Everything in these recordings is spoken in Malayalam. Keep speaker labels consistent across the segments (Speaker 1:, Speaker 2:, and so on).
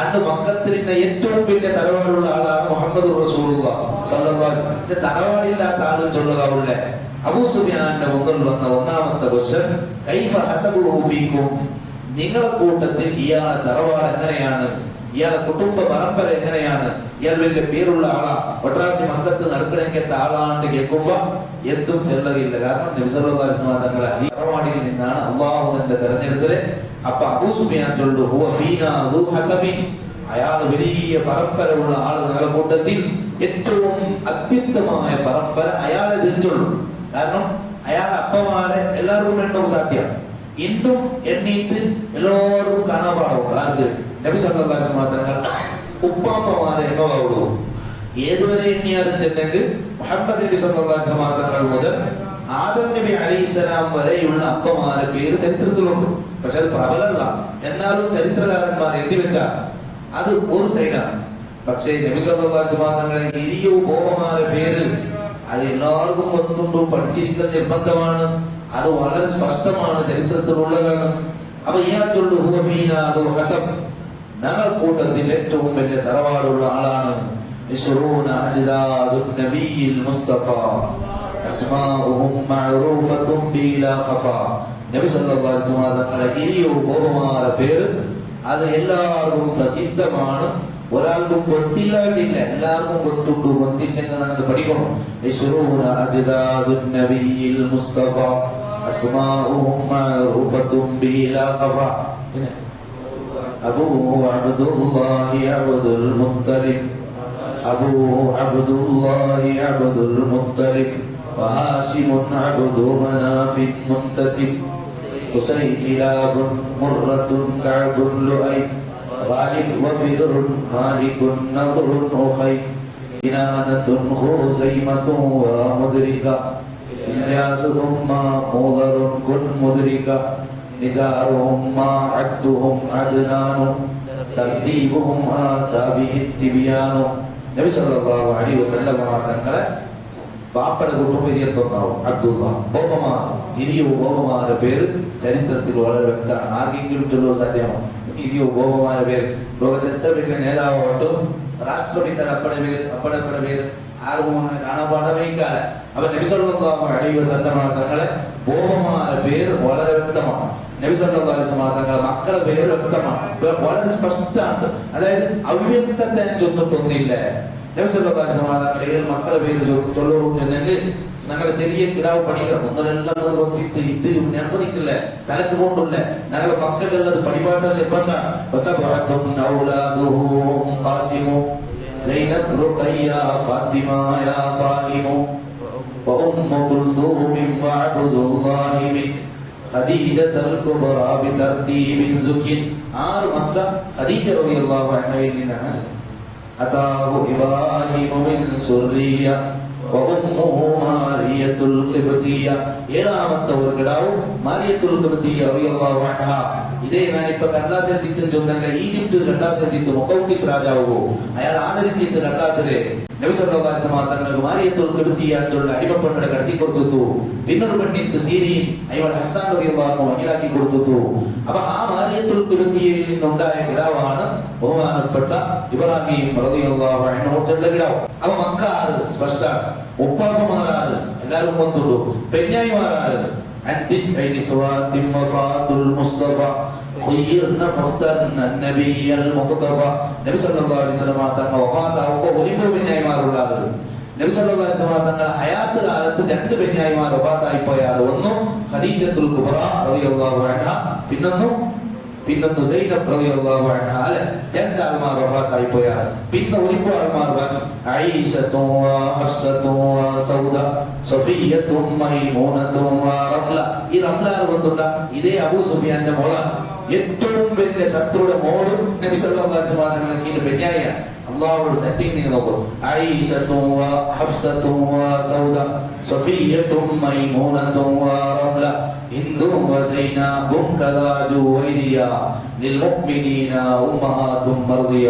Speaker 1: അന്ന് മക്കത്തിരുന്ന ഏറ്റവും വലിയ തറവാടുള്ള ആളാണ് മുഹമ്മദ് റസൂലുള്ളാഹി സ്വല്ലല്ലാഹു അലൈഹി വസല്ലം. തറവാടില്ലാത്ത ആളും ചൊല്ലുകാവുള്ള അബൂ സുഫിയാന്റെ മുന്നിൽ വന്ന ഒന്നാമത്തെ ക്വസ്റ്റ്യൻ, കൈഫ ഹസബുഹു ഫീകും, നിങ്ങളുടെ കൂട്ടത്തിൽ ഇയാളെ തറവാട് എങ്ങനെയാണ്, ഇയാളെ കുടുംബ പരമ്പര എങ്ങനെയാണ്, ഇയാൾ വലിയ പേരുള്ള ആളാ, ഒട്രാസി മക്കത്ത് നടക്കണമെങ്കിൽ ആളാണ്ട് കേൾക്കുമ്പോ എന്തും ചെല്ലകില്ല. കാരണം നബി സല്ലല്ലാഹു അലൈഹി വസല്ലം തങ്ങളെ തറവാടിൽ നിന്നാണ് അള്ളാഹു തന്നെ തെരഞ്ഞെടുത്തത്. അപ്പൊ അബൂ സുഫിയാൻ ചൊല്ലു, ഹുവ ഫീനാ ദു ഹസബിൻ, അയാൾ വലിയ പരമ്പര ഉള്ള ആള്, ഞങ്ങളുടെ കൂട്ടത്തിൽ ഏറ്റവും അത്യുത്തമമായ പരമ്പര അയാളെ തിരിച്ചുള്ളൂ. കാരണം അയാളുടെ അപ്പമാരെ എല്ലാവർക്കും എണ്ണവും സാധ്യം, ഇന്നും എണ്ണീട്ട് എല്ലാവർക്കും കാണാപാടുള്ളൂ. ആർക്ക്? നബി സല്ലല്ലാഹു അലൈഹി വസല്ലം തങ്ങൾ ഉപ്പാപ്പമാരെ എണ്ണമാവുള്ളൂ. ഏതുവരെ എണ്ണിയാലും ചെന്നെങ്കിൽ മുഹമ്മദ് നബി സല്ലല്ലാഹു അലൈഹി വസല്ലം തങ്ങൾ മുതൽ ആദം നബി അലൈഹിസ്സലാം വരെയുള്ള അപ്പമാരെ പേര് ചരിത്രത്തിലുണ്ട്. പക്ഷെ അത് പ്രബലല്ല, എന്നാലും ചരിത്രകാരന്മാർ എഴുതി വെച്ചാൽ അത് ഒരു സൈഡാണ്. പക്ഷേ നബി സല്ലല്ലാഹു അലൈഹി വസല്ലം തങ്ങളെ ഇരിയോ ബോബമാരെ പേര് അത് എല്ലാവർക്കും ഒത്തുണ്ടോ പഠിച്ചിരിക്കുന്ന നിർബന്ധമാണ്. അത് വളരെ സ്പഷ്ടമാണ്, ചരിത്രത്തിലുള്ളതാണ്. അപ്പൊ ഇയാൾക്കുള്ളൂ ഹുവ ഫീനാ ദു ഹസബ്, ഞങ്ങൾ കൂട്ടത്തിൽ ഏറ്റവും വലിയ തറവാടുള്ള ആളാണ്. ഇശ്റൂന അജ്ദാദുൻ നബിയിൽ മുസ്തഫ അസ്മാഉഹും മഅറൂഫത്തുൻ ബിലാ ഖഫാ. നബി സല്ലല്ലാഹു അലൈഹി വസല്ലം തങ്ങളെ ഇരിയോ ബോബമാരെ പേര് അത് എല്ലാവർക്കും പ്രസിദ്ധമാണ്. ഒരാൾക്കും ಗೊತ್ತಿಲ್ಲ, എല്ലാവർക്കും ಗೊತ್ತುಂಟು, ಗೊತ್ತಿല്ലെങ്കിൽ നമുക്ക് പഠിക്കണം. ഇശ്റൂന അജ്ദാദുൻ നബിയിൽ മുസ്തഫ അസ്മാഉഹും മഅറൂഫത്തുൻ ബിലാ ഖഫാ. അബൂഹു അബ്ദുല്ലാഹി അബ്ദുൽ മുത്തലിബ്, അബൂഹു അബ്ദുല്ലാഹി അബ്ദുൽ മുത്തലിബ് വഹാശിമുൻ അബ്ദു മനാഫിൻ മുൻതസിബ് ഖുസൈ കിലാബുൻ മുറത്തുൻ കഅബുൻ ലുഐ غالب وفذر مالك نضر أخي كنانة خزيمة ومدركة إلياس ثم مضر كن مدركة نزارهم ما عدهم عدنان ترتيبهم آتى به التبيان. നബി സല്ലല്ലാഹു അലൈഹി വസല്ലം തങ്ങളെ ബാപ്പയുടെ കുടുംബീയത്വം അബ്ദുള്ള, ബോബമാർ ഇരിയോ ബോബമാരുടെ പേര് ചരിത്രത്തിൽ വളരെ വ്യക്തമാണ്. ആർക്കെങ്കിലും ചൊല്ലുവാൻ സാധ്യമാണോ? ഇരിയോ ബോബമാരുടെ പേര് ലോകത്തെ എത്ര വലിയ നേതാവായിട്ടും രാഷ്ട്രപതിയുടെ അപ്പടെ പേര് ആർക്കും അങ്ങനെ കാണാൻ പാടമേക്കാല. അപ്പൊ നബി സല്ലല്ലാഹു അലൈഹി വസല്ലം തങ്ങളെ ബോബമാരുടെ പേര് വളരെ വ്യക്തമാണ്. നബി സല്ലല്ലാഹു അലൈഹി വസല്ലം തങ്ങളെ മക്കളുടെ പേര് വ്യക്തമാണ്, വളരെ സ്പഷ്ടമാണ്. അതായത് അവ്യക്തത്തെ ചൊന്നിട്ടൊന്നില്ല. നബി സല്ലല്ലാഹു അലൈഹി വസല്ലം തങ്ങളുടെ മക്കളുടെ പേര് ചൊല്ലുമെങ്കിൽ ഞങ്ങളുടെ ചെറിയ കിടാവ് പഠിക്കണം. ഒന്നിലെല്ലാം ഇട്ട് നിർബന്ധിക്കില്ല, തലക്ക് കൊണ്ടില്ല. ഞങ്ങളുടെ മക്കളുള്ളത് പഠിപ്പാട്ട് നിർബന്ധമാണ്. ഖദീജത്തുൽ കുബ്ര ബിതർതീബിൻ സുകിൻ. ആറ് മക്ക ഖദീജ റളിയല്ലാഹു അൻഹയിൽ നിന്നാണ്. അതാഹു ഇബ്രാഹിം മിൻ സുർരിയ വഉമ്മുഹു മാരിയത്തുൽ ഖിബ്തിയ. ഏഴാമത്തെ ഒരു കിടാവ് മാരിയത്തുൽ ഖിബ്തിയ റളിയല്ലാഹു അൻഹ. ഇതേ ഞാനിപ്പോ കണ്ടാസെത്തിത്തും ചൊന്നല്ല, ഈജിപ്ത് കണ്ടാസെത്തിത്ത് മുഖൌക്കിസ് രാജാവോ അയാൾ ആദരിച്ചിട്ട് കണ്ടാസരെ നബി സല്ലല്ലാഹു അലൈഹി വസല്ലം തങ്ങൾക്ക് മാരിയത്തുൽ ഖിബ്തിയത്തുള്ള അടിമപ്പെണ്ണെ കടത്തി കൊടുത്തു. പിന്നൊരു പെണ്ണിത്ത് സീരീൻ അയാൾ ഹസ്സാൻ റളിയല്ലാഹു അൻഹു വഹിലാക്കി കൊടുത്തു. അപ്പൊ ആ മാരിയത്തുൽ ഖിബ്തിയയിൽ നിന്നുണ്ടായ കിടാവാണ് ബഹുമാനപ്പെട്ട ഇബ്രാഹിം റളിയല്ലാഹു അൻഹു കിടാവ്. അപ്പൊ മക്കാർ സ്പഷ്ട ഉപ്പാപ്പമാരാണ്, എല്ലാവരും വന്നുള്ളൂ. പെഞ്ഞായിമാരാണ്. التسع نسوات وفاة المصطفى خيرنا فاخترنا النبي المقتفى. നബി സല്ലല്ലാഹു അലൈഹി വസല്ലം തങ്ങൾ വഫാത്താവുമ്പോൾ ഒലിമ്പോ പെഞ്ഞായിമാരുള്ളത്. നബി സല്ലല്ലാഹു അലൈഹി വസല്ലം തങ്ങൾ ഹയാത്ത് കാലത്ത് രണ്ട് പെഞ്ഞായിമാർ വഫാത്തായി പോയാൽ ഒന്ന് ഖദീജത്തുൽ കുബ്ര റളിയല്ലാഹു അൻഹ, പിന്നൊന്ന് സൈനബ് റളിയല്ലാഹു അൻഹ. അല്ല, രണ്ട് ആൾമാർ വഫാത്തായി പോയാൽ പിന്നെ ഒലിമ്പോ ആൾമാർ ആയിഷത്തു ഹഫ്സത്തു സൗദ സഫിയ്യത്തു മൈമൂനത്തു റംല. ഈ റംല വന്നുണ്ട ഇതേ അബൂ സുഫിയാന്റെ മോളാണ്. ഏറ്റവും വലിയ ശത്രുയുടെ മോളും നബി സല്ലല്ലാഹു അലൈഹി വസല്ലം തങ്ങൾക്ക് പെഞ്ഞായിയാണ്. അല്ലാഹുവിന്റെ സെറ്റിംഗ് നിങ്ങൾ നോക്കൂ. ആയിഷത്തു ഹഫ്സത്തു സൗദ സഫിയ്യത്തു മൈമൂനത്തു റംല. ഹിന്ദും വസൈനാബും കദാ ജുവൈരിയ ലിൽ മുഅ്മിനീന ഉമ്മഹാതും മർദിയ.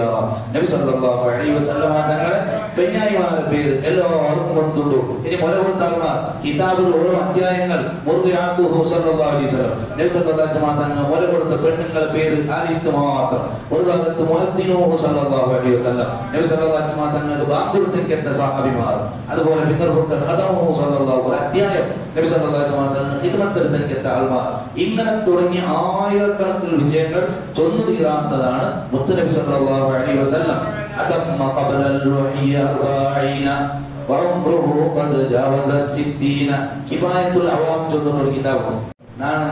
Speaker 1: നബി സല്ലല്ലാഹു അലൈഹി വസല്ലം തങ്ങളെ പെഞ്ഞായിമാരുടെ പേര് എല്ലാവർക്കും ഒത്തുണ്ടു. ഇനി മുല കൊടുത്താൽമാർ കിതാബിൽ ഓരോ അധ്യായങ്ങൾ മുർദിയാത്തുഹു സല്ലല്ലാഹു അലൈഹി വസല്ലം നബി സല്ലല്ലാഹു അലൈഹി വസല്ലം തങ്ങൾ മുല കൊടുത്ത പെണ്ണുങ്ങളുടെ പേര് ആ ലിസ്റ്റ് മാത്രം. ഒരു ഭാഗത്ത് മുഅദ്ദിനുഹു സല്ലല്ലാഹു അലൈഹി വസല്ലം നബി സല്ലല്ലാഹു അലൈഹി വസല്ലം തങ്ങൾക്ക് ബാങ്കുകൊടുത്തിരിക്കുന്ന സഹാബിമാർ. അതുപോലെ പിന്നീട് ഖദമുഹു സല്ലല്ലാഹു ഒരു അധ്യായം നബി സല്ലല്ലാഹു അലൈഹി വസല്ലം തങ്ങൾ ഖിദ്മത്ത് എടുത്തിരിക്കുന്ന ആൾമാർ. ഇങ്ങനെ തുടങ്ങിയ ആയിരക്കണക്കിന് വിജയങ്ങൾ ചൊന്നു തീരാത്തതാണ് മുത്ത് നബി സല്ലല്ലാഹു അലൈഹി വസല്ലം. അതമ്മ ഖബലൽ വഹി 40 വഉംറുഹു ഖദ് ജാവസ 60. കിഫായത്തുൽ അവാം ചൊല്ലുന്ന ഒരു കിതാബ്. നാണ്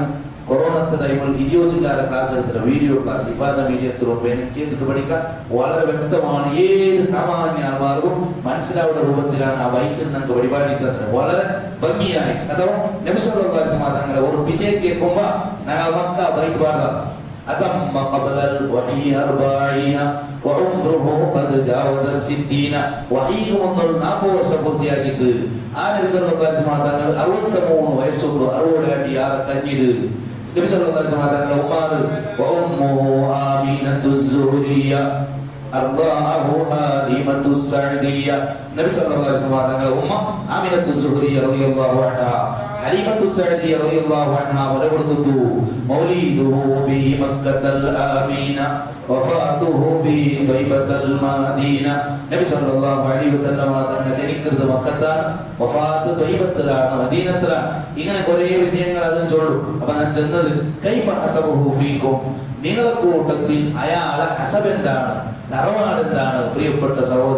Speaker 1: കൊറോണത്തെ ടൈമിൽ 20 ജില്ലാ ക്ലാസ് എടുത്ത വീഡിയോ ക്ലാസ് ഇഫാദ മീഡിയത്തിലൂടെ എനിക്ക് കേട്ടിട്ട് പഠിക്കാൻ വളരെ വ്യക്തമാണ്. ഏത് സാമാന്യ ആൾമാർക്കും മനസ്സിലാവുന്ന രൂപത്തിലാണ് ആ ബൈക്കിൽ നമുക്ക് പരിപാടിക്കുന്നത്. വളരെ ഭംഗിയായി അഥവാ നബി സല്ലല്ലാഹു അലൈഹി വസല്ലം തങ്ങളെ ഒരു വിഷയം കേൾക്കുമ്പോൾ ഞങ്ങൾ മക്ക ബൈക്ക് പാടാം. അതമ്മ ഖബലൽ വഹി 40 വഉംറുഹു ഖദ് ജാവസ 60. വഹി മുതൽ 40 വർഷം പൂർത്തിയാക്കിയത് ആ നബി സല്ലല്ലാഹു അലൈഹി വസല്ലം തങ്ങൾ 63 വയസ്സുള്ള 60 ആറ് കഴിഞ്ഞിട്ട് നബി സല്ലല്ലാഹു അലൈഹി വസല്ലം തങ്ങളുടെ ഉമ്മാർ വഉമ്മുഹു ആമിനത്തുസ് സുഹ്രിയ അർളാഹു ഹാലിമത്തുസ് സഅദിയ. നബി സല്ലല്ലാഹു അലൈഹി വസല്ലം തങ്ങളുടെ ഉമ്മ ആമിനത്തുസ് സുഹ്രിയ റളിയല്ലാഹു അൻഹ ഹലീമത്തുസ് സഅദിയ റളിയല്ലാഹു അൻഹ വലബർദതു മൗലിദുഹു ബി മക്കത്തൽ ആമീന വഫാതുഹു ബി ത്വയ്ബത്തൽ മദീന. നബി സല്ലല്ലാഹു അലൈഹി വസല്ലം തങ്ങൾ ജനിക്കുന്നത് മക്കത്താണ്, വഫാത്ത് ത്വയ്ബത്തിലാണ്, മദീനത്തിലാണ്. ഇങ്ങനെ കുറേ വിഷയങ്ങൾ അതും ചൊല്ലും. അപ്പൊ ഞാൻ ചെന്നത് കൈഫ ഹസബുഹു ഫീകും, നിങ്ങളുടെ കൂട്ടത്തിൽ അയാളെ ഹസബ് എന്താണ്, തറവാട് എന്താണ്? പ്രിയപ്പെട്ട സഹോദരൻ